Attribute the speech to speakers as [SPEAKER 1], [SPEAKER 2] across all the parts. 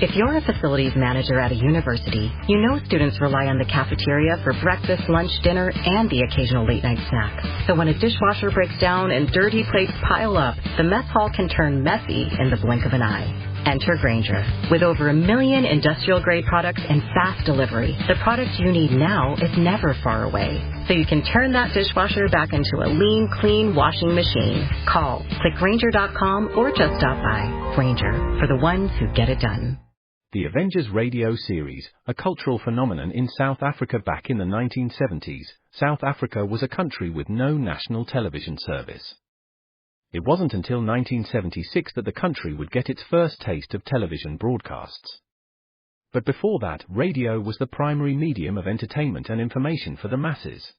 [SPEAKER 1] If you're a facilities manager at a university, you know students rely on the cafeteria for breakfast, lunch, dinner, and the occasional late-night snack. So when a dishwasher breaks down and dirty plates pile up, the mess hall can turn messy in the blink of an eye. Enter Grainger. With over 1 million industrial-grade products and fast delivery, the product you need now is never far away. So you can turn that dishwasher back into a lean, clean washing machine. Call, click Grainger.com, or just stop by. Grainger, for the ones who get it done.
[SPEAKER 2] The Avengers radio series, a cultural phenomenon in South Africa back in the 1970s. South Africa was a country with no national television service. It wasn't until 1976 that the country would get its first taste of television broadcasts. But before that, radio was the primary medium of entertainment and information for the masses.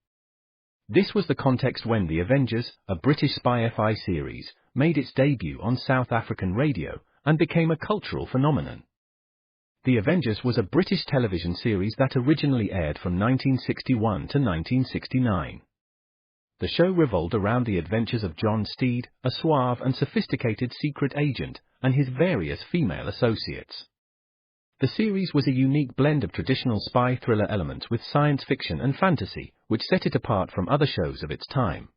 [SPEAKER 2] This was the context when The Avengers, a British spy FI series, made its debut on South African radio and became a cultural phenomenon. The Avengers was a British television series that originally aired from 1961 to 1969. The show revolved around the adventures of John Steed, a suave and sophisticated secret agent, and his various female associates. The series was a unique blend of traditional spy thriller elements with science fiction and fantasy, which set it apart from other shows of its time.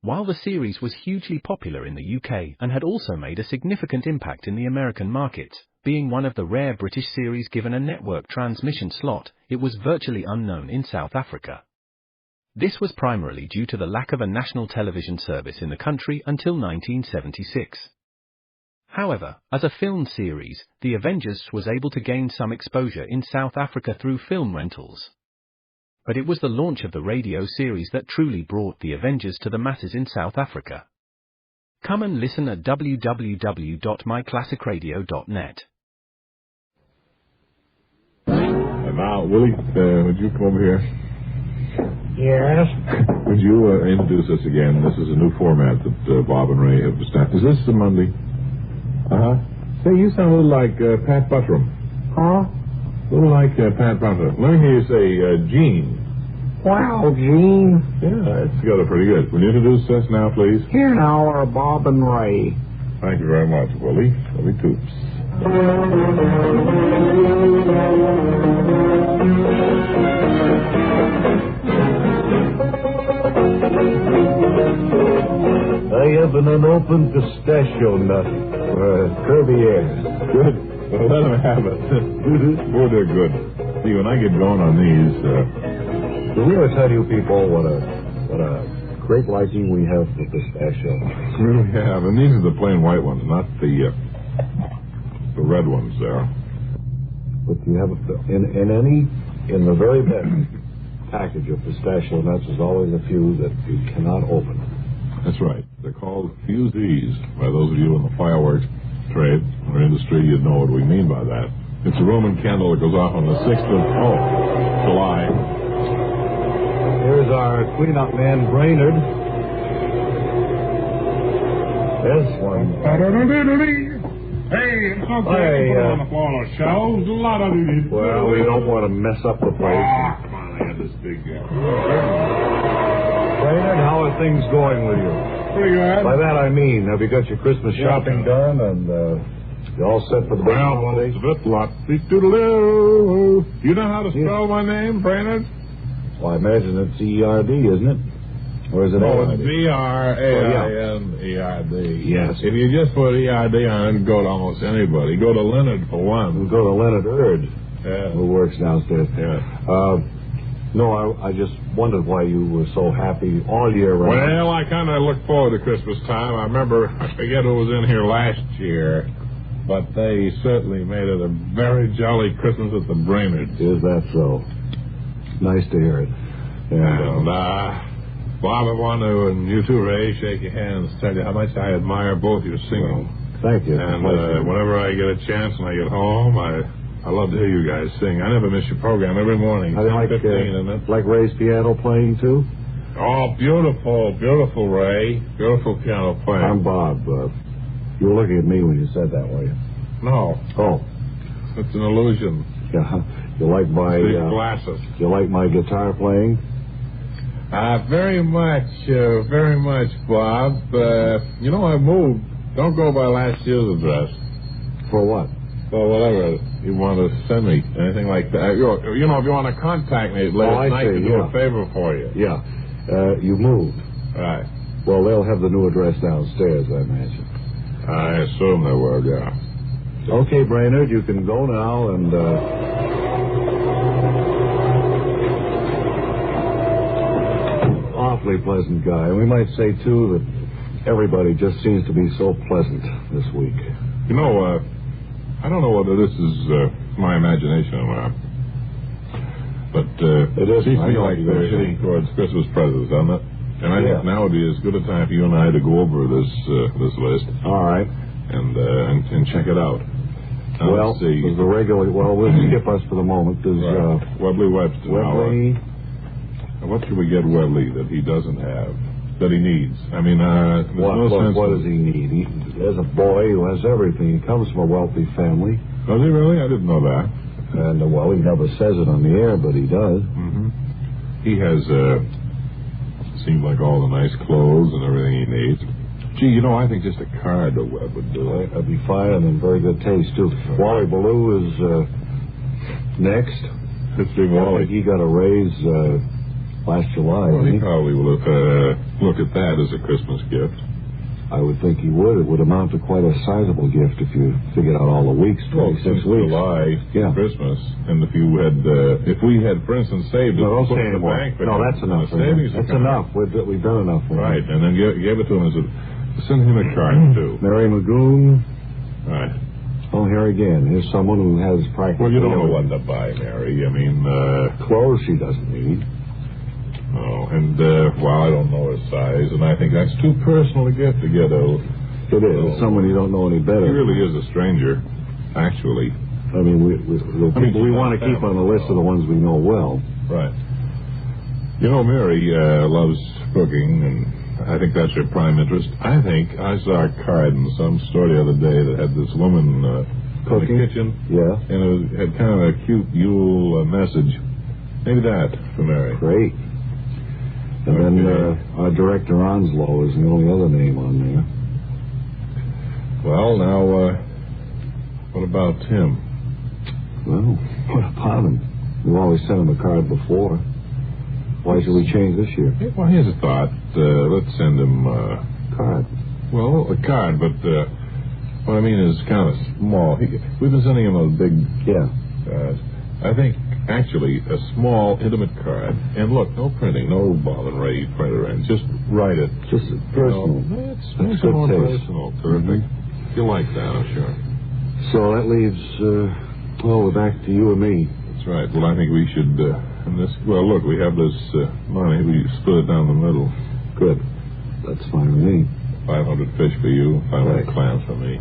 [SPEAKER 2] While the series was hugely popular in the UK and had also made a significant impact in the American markets, being one of the rare British series given a network transmission slot, it was virtually unknown in South Africa. This was primarily due to the lack of a national television service in the country until 1976. However, as a film series, The Avengers was able to gain some exposure in South Africa through film rentals. But it was the launch of the radio series that truly brought The Avengers to the masses in South Africa. Come and listen at www.myclassicradio.net.
[SPEAKER 3] And now, Willie, would you come over here?
[SPEAKER 4] Yes?
[SPEAKER 3] Would you introduce us again? This is a new format that Bob and Ray have established. Is this the Monday? Uh-huh. Say, you sound a little like Pat Buttram.
[SPEAKER 4] Huh?
[SPEAKER 3] A little like Pat Buttram. Let me hear you say Gene.
[SPEAKER 4] Wow, Gene.
[SPEAKER 3] Yeah, it's got it pretty good. Will you introduce us now, please?
[SPEAKER 4] Here now are Bob and Ray.
[SPEAKER 3] Thank you very much, Willie. Willie Toops.
[SPEAKER 4] I have an open pistachio nut for curvy hair.
[SPEAKER 3] Good. Well, let them have it. Boy, they're good. See, when I get going on these,
[SPEAKER 4] do we ever tell you people what a great liking we have for pistachio?
[SPEAKER 3] we really have. And these are the plain white ones, not the red ones there.
[SPEAKER 4] But you have in the very best package of pistachio nuts, there's always a few that you cannot open.
[SPEAKER 3] That's right. They're called fusees. By those of you in the fireworks trade or industry, you'd know what we mean by that. It's a Roman candle that goes off on the 6th of July.
[SPEAKER 4] Here's our cleanup man, Brainerd. This one.
[SPEAKER 5] Hey, it's okay to put on the floor of the shelves. A lot of these.
[SPEAKER 4] Well, we don't want to mess up the place.
[SPEAKER 3] Come on, I had this big
[SPEAKER 4] Brainerd, how are things going with you?
[SPEAKER 5] Pretty good.
[SPEAKER 4] By that I mean, have you got your Christmas shopping done and you all set for the big holidays?
[SPEAKER 3] Well, it's a bit lot. Do you know how to spell my name, Brainerd?
[SPEAKER 4] Well, I imagine it's E-R-D, isn't it? Or is it
[SPEAKER 3] A-R-D? It's B-R-A-I-N-E-R-D.
[SPEAKER 4] Yes.
[SPEAKER 3] If you just put E-R-D on it, go to almost anybody. Go to Leonard for one.
[SPEAKER 4] We'll go to Leonard Erd, who works downstairs.
[SPEAKER 3] Yeah.
[SPEAKER 4] No, I just wondered why you were so happy all year round.
[SPEAKER 3] Well, I kind of look forward to Christmas time. I forget who was in here last year, but they certainly made it a very jolly Christmas at the Brainerd.
[SPEAKER 4] Is that so? Nice to hear it.
[SPEAKER 3] And Bob, I want to, and you too, Ray, shake your hands, tell you how much I admire both your singing.
[SPEAKER 4] Well, thank you.
[SPEAKER 3] And whenever I get a chance when I get home, I love to hear you guys sing. I never miss your program every morning.
[SPEAKER 4] I like Ray's piano playing, too?
[SPEAKER 3] Oh, beautiful, beautiful, Ray. Beautiful piano playing.
[SPEAKER 4] I'm Bob. You were looking at me when you said that, were you?
[SPEAKER 3] No.
[SPEAKER 4] Oh.
[SPEAKER 3] It's an illusion.
[SPEAKER 4] Yeah. You like my
[SPEAKER 3] glasses.
[SPEAKER 4] You like my guitar playing?
[SPEAKER 3] Very much, Bob. I moved. Don't go by last year's address.
[SPEAKER 4] For what?
[SPEAKER 3] Well, whatever you want to send me, anything like that. You know, if you want to contact me late at night to do a favor for you.
[SPEAKER 4] Yeah. You moved.
[SPEAKER 3] Right.
[SPEAKER 4] Well, they'll have the new address downstairs, I imagine.
[SPEAKER 3] I assume they will, yeah.
[SPEAKER 4] Okay, Brainerd, you can go now and, awfully pleasant guy. And we might say, too, that everybody just seems to be so pleasant this week.
[SPEAKER 3] You know, I don't know whether this is my imagination or not, but
[SPEAKER 4] it is.
[SPEAKER 3] Seems to me like they're heading towards Christmas presents, doesn't it? And I think now would be as good a time for you and I to go over this list.
[SPEAKER 4] All right.
[SPEAKER 3] And check it out. Now,
[SPEAKER 4] well,
[SPEAKER 3] let's see.
[SPEAKER 4] There's the regular. Well, we'll skip us for the moment. There's
[SPEAKER 3] Webley Webster.
[SPEAKER 4] Webley.
[SPEAKER 3] Now, what should we get Webley that he doesn't have? That he needs. I mean, there's no sense.
[SPEAKER 4] What does he need? There's a boy who has everything. He comes from a wealthy family.
[SPEAKER 3] Does he really? I didn't know that.
[SPEAKER 4] And, well, he never says it on the air, but he does.
[SPEAKER 3] Mm-hmm. He has, seems like all the nice clothes and everything he needs. Gee, you know, I think just a card to Webb would do it.
[SPEAKER 4] That'd be fine and in very good taste, too. Wally Ballou is next.
[SPEAKER 3] History Wally.
[SPEAKER 4] He got a raise last July.
[SPEAKER 3] Well, he probably will look at that as a Christmas gift.
[SPEAKER 4] I would think he would. It would amount to quite a sizable gift if you figured out all the weeks, 26 weeks.
[SPEAKER 3] July, Christmas, and if you had, if we had, for instance, saved it,
[SPEAKER 4] no, don't
[SPEAKER 3] put
[SPEAKER 4] say
[SPEAKER 3] it in the
[SPEAKER 4] anymore.
[SPEAKER 3] bank.
[SPEAKER 4] No, that's enough. That's enough. We've done enough.
[SPEAKER 3] Right, and then gave it to him as a, send him a card too.
[SPEAKER 4] Mary Magoon.
[SPEAKER 3] Right.
[SPEAKER 4] Oh, here again. Here's someone who has practically.
[SPEAKER 3] Well, you don't know what to buy, Mary. I mean,
[SPEAKER 4] clothes she doesn't need.
[SPEAKER 3] Oh, and, well, I don't know his size, and I think that's too personal a gift to get a...
[SPEAKER 4] It is. Someone you don't know any better.
[SPEAKER 3] He really is a stranger, actually.
[SPEAKER 4] I mean, the people we want to keep on the list are the ones we know well.
[SPEAKER 3] Right. You know, Mary loves cooking, and I think that's her prime interest. I think I saw a card in some store the other day that had this woman
[SPEAKER 4] cooking
[SPEAKER 3] in the kitchen.
[SPEAKER 4] Yeah.
[SPEAKER 3] And it had kind of a cute Yule message. Maybe that for Mary.
[SPEAKER 4] Great. And then our director Onslow is the only other name on there.
[SPEAKER 3] Well, now, what about Tim?
[SPEAKER 4] Well, what about him? We've always sent him a card before. Why should we change this year?
[SPEAKER 3] Well, here's a thought. Let's send him a
[SPEAKER 4] card.
[SPEAKER 3] Well, a card, but what I mean is kind of small. We've been sending him a big...
[SPEAKER 4] Yeah.
[SPEAKER 3] I think, actually, a small, intimate card. And look, no printing, no ball and Ray printer, and just write it.
[SPEAKER 4] Just personal.
[SPEAKER 3] That's
[SPEAKER 4] good
[SPEAKER 3] more
[SPEAKER 4] taste.
[SPEAKER 3] personal. Terrific. You like that, I'm sure.
[SPEAKER 4] So that leaves, we're back to you and me.
[SPEAKER 3] That's right. Well, I think we should, well, look, we have this money. We split it down the middle.
[SPEAKER 4] Good. That's fine with me.
[SPEAKER 3] 500 fish for you, 500 clams for me.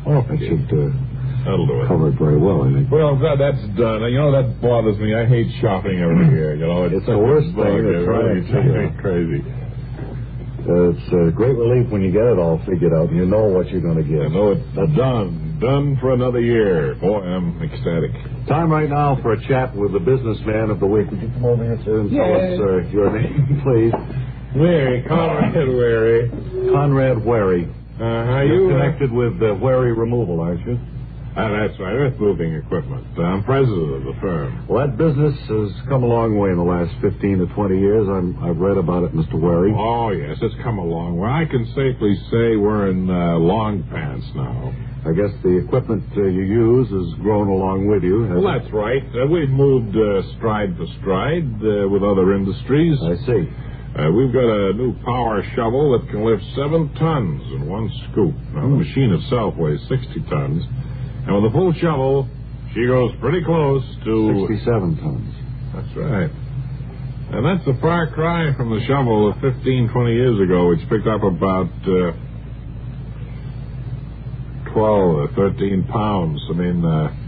[SPEAKER 4] Well, that should
[SPEAKER 3] that'll do it.
[SPEAKER 4] Cover it very well, I think.
[SPEAKER 3] Well, that's done. You know, that bothers me. I hate shopping every year. You know, it's
[SPEAKER 4] the worst thing.
[SPEAKER 3] It really drives me crazy.
[SPEAKER 4] It's a great relief when you get it all figured out and you know what you're going to get.
[SPEAKER 3] I know it's done for another year. Boy, I'm ecstatic.
[SPEAKER 4] Time right now for a chat with the businessman of the week. Would you come over here, sir, and tell us your name, please?
[SPEAKER 3] Wary, Conrad Wary.
[SPEAKER 4] Conrad Wary.
[SPEAKER 3] Are
[SPEAKER 4] You're
[SPEAKER 3] you
[SPEAKER 4] connected with Wary Removal, aren't you?
[SPEAKER 3] That's right, earth moving equipment. I'm president of the firm.
[SPEAKER 4] Well, that business has come a long way in the last 15 to 20 years. I've read about it, Mr. Wary.
[SPEAKER 3] Oh, yes, it's come a long way. I can safely say we're in long pants now.
[SPEAKER 4] I guess the equipment you use has grown along with you.
[SPEAKER 3] Well, that's right. We've moved stride for stride with other industries.
[SPEAKER 4] I see.
[SPEAKER 3] We've got a new power shovel that can lift 7 tons in one scoop. Now, the machine itself weighs 60 tons. And with a full shovel, she goes pretty close to...
[SPEAKER 4] 67 tons.
[SPEAKER 3] That's right. And that's a far cry from the shovel of 15, 20 years ago, which picked up about 12 or 13 pounds. I mean,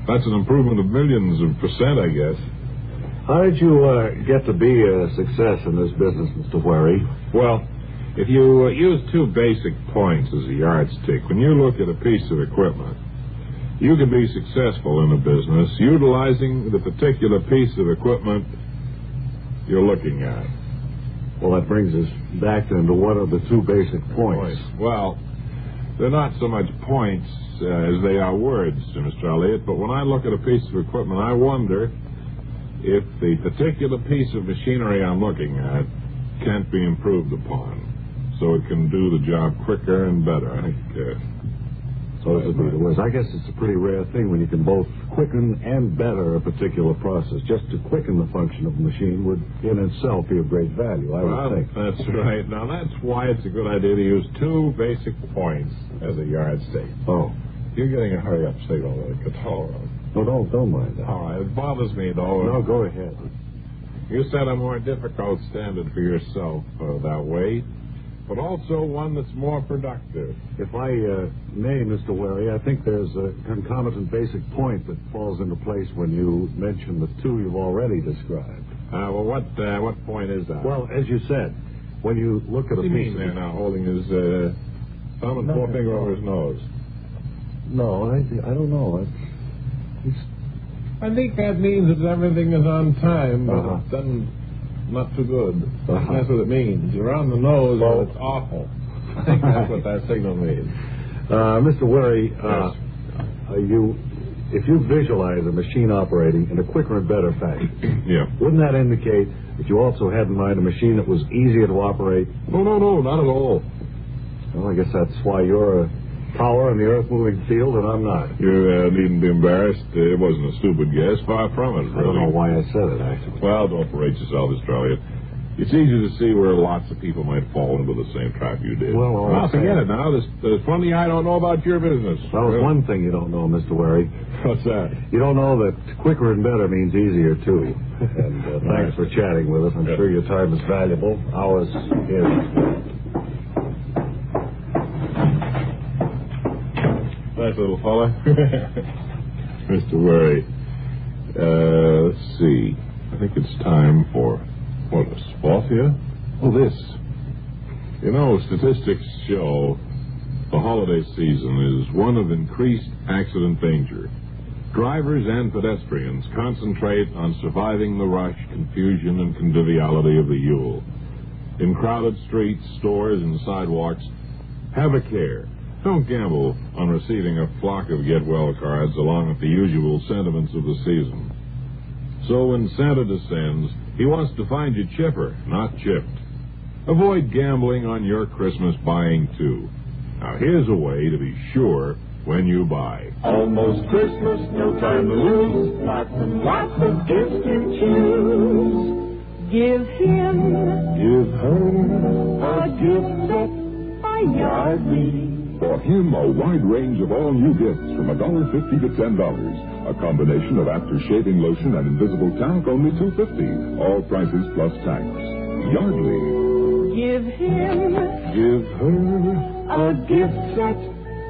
[SPEAKER 3] that's an improvement of millions of percent, I guess.
[SPEAKER 4] How did you get to be a success in this business, Mr. Wary?
[SPEAKER 3] Well, if you use 2 basic points as a yardstick, when you look at a piece of equipment, you can be successful in a business utilizing the particular piece of equipment you're looking at.
[SPEAKER 4] Well, that brings us back into what are the 2 basic points?
[SPEAKER 3] Well, they're not so much points as they are words, Mr. Elliott, but when I look at a piece of equipment, I wonder if the particular piece of machinery I'm looking at can't be improved upon so it can do the job quicker and better. I think
[SPEAKER 4] those would be the words. I guess it's a pretty rare thing when you can both quicken and better a particular process. Just to quicken the function of the machine would in itself be of great value, I would think.
[SPEAKER 3] That's right. Now, that's why it's a good idea to use two basic points as a yardstick.
[SPEAKER 4] Oh.
[SPEAKER 3] You're getting a hurry-up signal on the guitar.
[SPEAKER 4] No, don't mind that.
[SPEAKER 3] All right. It bothers me, though.
[SPEAKER 4] No, go ahead.
[SPEAKER 3] You set a more difficult standard for yourself that way, but also one that's more productive.
[SPEAKER 4] If I may, Mr. Wary, I think there's a concomitant basic point that falls into place when you mention the two you've already described.
[SPEAKER 3] Well, what point is that?
[SPEAKER 4] Well, as you said, when you look at a piece
[SPEAKER 3] there now, holding his thumb and forefinger over his nose?
[SPEAKER 4] No, I don't know.
[SPEAKER 3] I think that means that everything is on time, but it's done not too good. That's what it means. You're on the nose, but it's awful. I think that's what that signal means.
[SPEAKER 4] Mr. Wary,
[SPEAKER 3] yes.
[SPEAKER 4] If you visualize a machine operating in a quicker and better fashion, wouldn't that indicate that you also had in mind a machine that was easier to operate?
[SPEAKER 3] No, not at all.
[SPEAKER 4] Well, I guess that's why you're a power in the earth-moving field and I'm not.
[SPEAKER 3] You needn't be embarrassed. It wasn't a stupid guess. Far from it, really.
[SPEAKER 4] I don't know why I said it, actually.
[SPEAKER 3] Well, don't parade yourself, Mr. Elliott. It's easy to see where lots of people might fall into the same trap you did.
[SPEAKER 4] Well,
[SPEAKER 3] forget it now. There's plenty I don't know about your business.
[SPEAKER 4] Well, there's one thing you don't know, Mr. Wary.
[SPEAKER 3] What's that?
[SPEAKER 4] You don't know that quicker and better means easier, too. And thanks for chatting with us. I'm sure your time is valuable. Ours is.
[SPEAKER 3] Nice little fella. Mr. Wary. Let's see. I think it's time for, a spot here? Oh, this. You know, statistics show the holiday season is one of increased accident danger. Drivers and pedestrians concentrate on surviving the rush, confusion, and conviviality of the Yule. In crowded streets, stores, and sidewalks, have a care. Don't gamble on receiving a flock of get-well cards along with the usual sentiments of the season. So when Santa descends, he wants to find you chipper, not chipped. Avoid gambling on your Christmas buying, too. Now, here's a way to be sure when you buy.
[SPEAKER 6] Almost Christmas, no time to lose. Lots and lots of gifts to choose. Give him,
[SPEAKER 3] Give her
[SPEAKER 6] a gift set by Yardley.
[SPEAKER 7] For him, a wide range of all new gifts from $1.50 to $10. A combination of after-shaving lotion and invisible talc, only $2.50. All prices plus tax. Yardley.
[SPEAKER 6] Give him,
[SPEAKER 3] Give her
[SPEAKER 6] a gift set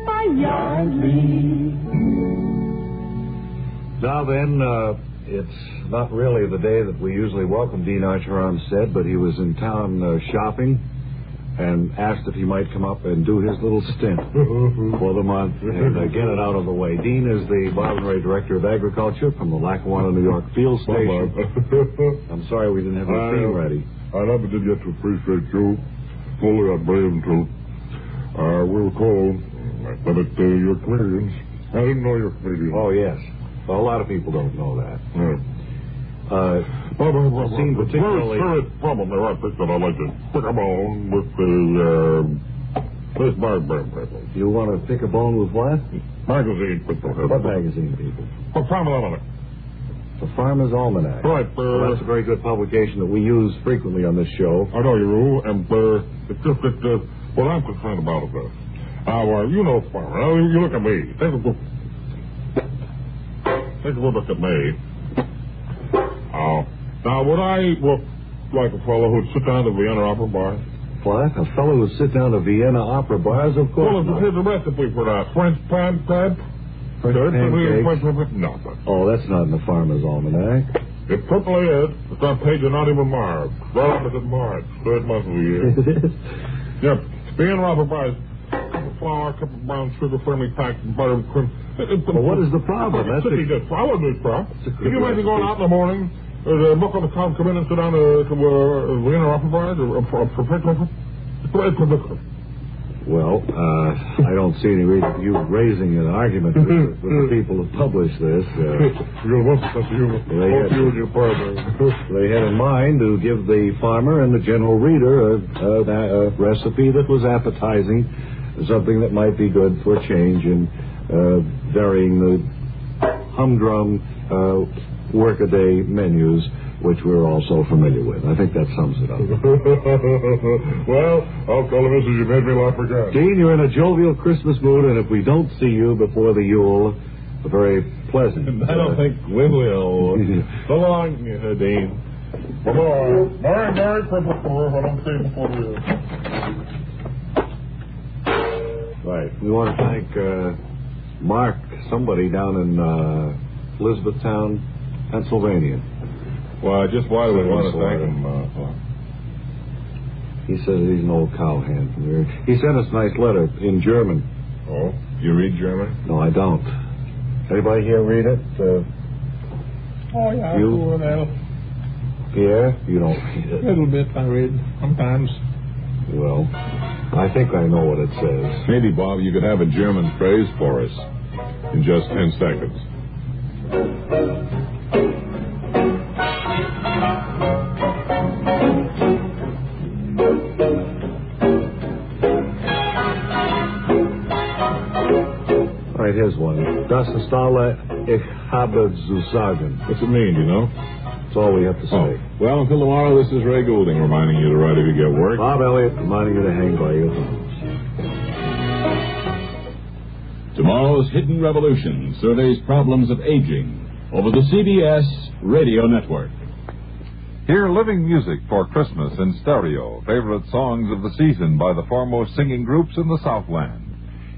[SPEAKER 6] by Yardley.
[SPEAKER 4] Now then, it's not really the day that we usually welcome Dean Archer Armstead, but he was in town shopping and asked if he might come up and do his little stint for the month and get it out of the way. Dean is the Bob and Ray Director of Agriculture from the Lackawanna, New York Field Station. I'm sorry we didn't have your theme ready.
[SPEAKER 3] I never did get to appreciate you. Fully, I'd brave him to. We'll call, but you're Canadians. I didn't know you're Canadian.
[SPEAKER 4] Oh, yes. Well, a lot of people don't know that.
[SPEAKER 3] Seem particularly... Very serious problem there, I think, that I'd like to pick a bone with this magazine.
[SPEAKER 4] You want to pick a bone with what?
[SPEAKER 3] Magazine people.
[SPEAKER 4] What magazine people?
[SPEAKER 3] The Farmer's Almanac.
[SPEAKER 4] The Farmer's Almanac.
[SPEAKER 3] Right.
[SPEAKER 4] Well, that's a very good publication that we use frequently on this show.
[SPEAKER 3] I know you do, and it's just that what I'm concerned about is this. You know Farmer. You look at me. Take a look at me. Now, would I look like a fellow who'd sit down to Vienna opera bars?
[SPEAKER 4] What? A fellow who'd sit down to Vienna opera bars? Of course.
[SPEAKER 3] Well, here's a recipe for that. French pancake.
[SPEAKER 4] French pancakes?
[SPEAKER 3] Nothing.
[SPEAKER 4] Oh, that's not in the Farmer's Almanac.
[SPEAKER 3] It certainly is. It's on page not even marked. Right up at March. Third month of the year.
[SPEAKER 4] It is?
[SPEAKER 3] Yep. Vienna opera bars. Flour, a cup of brown sugar, firmly packed, and butter and cream.
[SPEAKER 4] Well, what is the problem?
[SPEAKER 3] That's a good flour news, bro. Can you imagine going out in the morning, the book on the counter, come in and sit down to Vienna opera bars or
[SPEAKER 4] Well, I don't see any reason for you raising an argument with the people who published this. They had in mind to give the farmer and the general reader a recipe that was appetizing, something that might be good for a change in varying the humdrum workaday menus, which we're all so familiar with. I think that sums it up.
[SPEAKER 3] Well, I'll call it, Mrs. You made me laugh again.
[SPEAKER 4] Dean, you're in a jovial Christmas mood, and if we don't see you before the Yule, very pleasant.
[SPEAKER 3] I don't think we will. So long, Dean. Bye-bye. Merry Christmas, I don't see you before the Yule.
[SPEAKER 4] Right. We want to thank Mark, somebody down in Elizabethtown, Pennsylvania.
[SPEAKER 3] Well, just why do we want to thank him?
[SPEAKER 4] He says he's an old cowhand. He sent us a nice letter in German.
[SPEAKER 3] Oh? You read German?
[SPEAKER 4] No, I don't. Anybody here read it?
[SPEAKER 5] Oh, yeah,
[SPEAKER 4] you? Pierre? You don't read it.
[SPEAKER 5] A little bit I read, sometimes.
[SPEAKER 4] Well, I think I know what it says.
[SPEAKER 3] Maybe, Bob, you could have a German phrase for us in just 10 seconds.
[SPEAKER 4] All right, here's one. Das ist alle, ich habe zu sagen.
[SPEAKER 3] What's it mean, you know?
[SPEAKER 4] That's all we have to say.
[SPEAKER 3] Oh. Well, until tomorrow, this is Ray Goulding reminding you to write if you get work.
[SPEAKER 4] Bob Elliott reminding you to hang by your thumbs.
[SPEAKER 8] Tomorrow's Hidden Revolution surveys problems of aging over the CBS Radio Network.
[SPEAKER 9] Hear living music for Christmas in stereo, favorite songs of the season by the foremost singing groups in the Southland.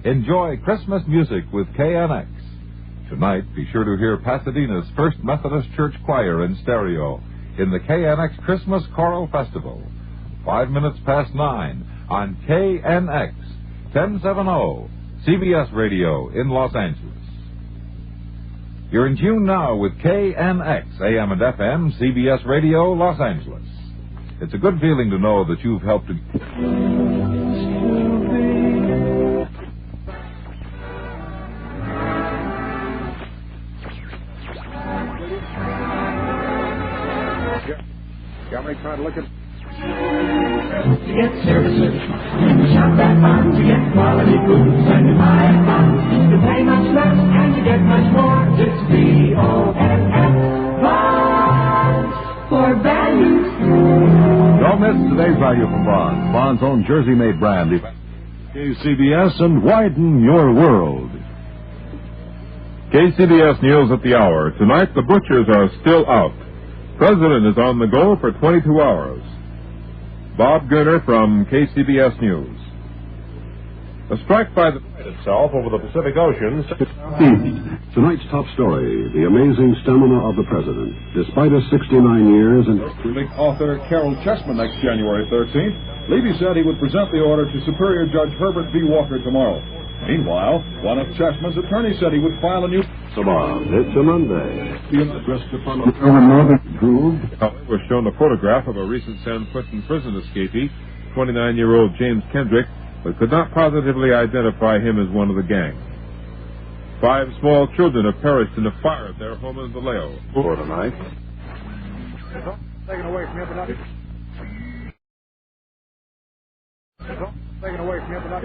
[SPEAKER 9] Enjoy Christmas music with KNX. Tonight, be sure to hear Pasadena's First Methodist Church Choir in stereo in the KNX Christmas Choral Festival. 9 on KNX 1070, CBS Radio in Los Angeles. You're in tune now with KNX, AM and FM, CBS Radio, Los Angeles. It's a good feeling to know that you've helped to...
[SPEAKER 3] Try to look at...
[SPEAKER 6] To get services, shop that fun, to get quality goods, and to buy it fun, to pay much less, and to get much more. It's B-O-N-S, Bonds for value.
[SPEAKER 10] Don't miss today's value from Bonds. Bonds' own Jersey-made brand. KCBS and widen your world.
[SPEAKER 3] KCBS News at the hour. Tonight, the butchers are still out. President is on the go for 22 hours. Bob Gurner from KCBS News. A strike by the itself over the Pacific Ocean.
[SPEAKER 10] Tonight's top story, the amazing stamina of the president. Despite his 69 years and...
[SPEAKER 11] Author Carol Chessman next January 13th. Levy said he would present the order to Superior Judge Herbert B. Walker tomorrow. Meanwhile, one of Chessman's attorneys said he would file a new...
[SPEAKER 4] Tomorrow. It's a Monday.
[SPEAKER 11] Addressed upon
[SPEAKER 3] was shown a photograph of a recent San Quentin prison escapee, 29-year-old James Kendrick, but could not positively identify him as one of the gang. 5 small children have perished in a fire at their home in Vallejo.
[SPEAKER 4] For tonight.
[SPEAKER 5] Taken away from you, but not... Taken away from you, but not...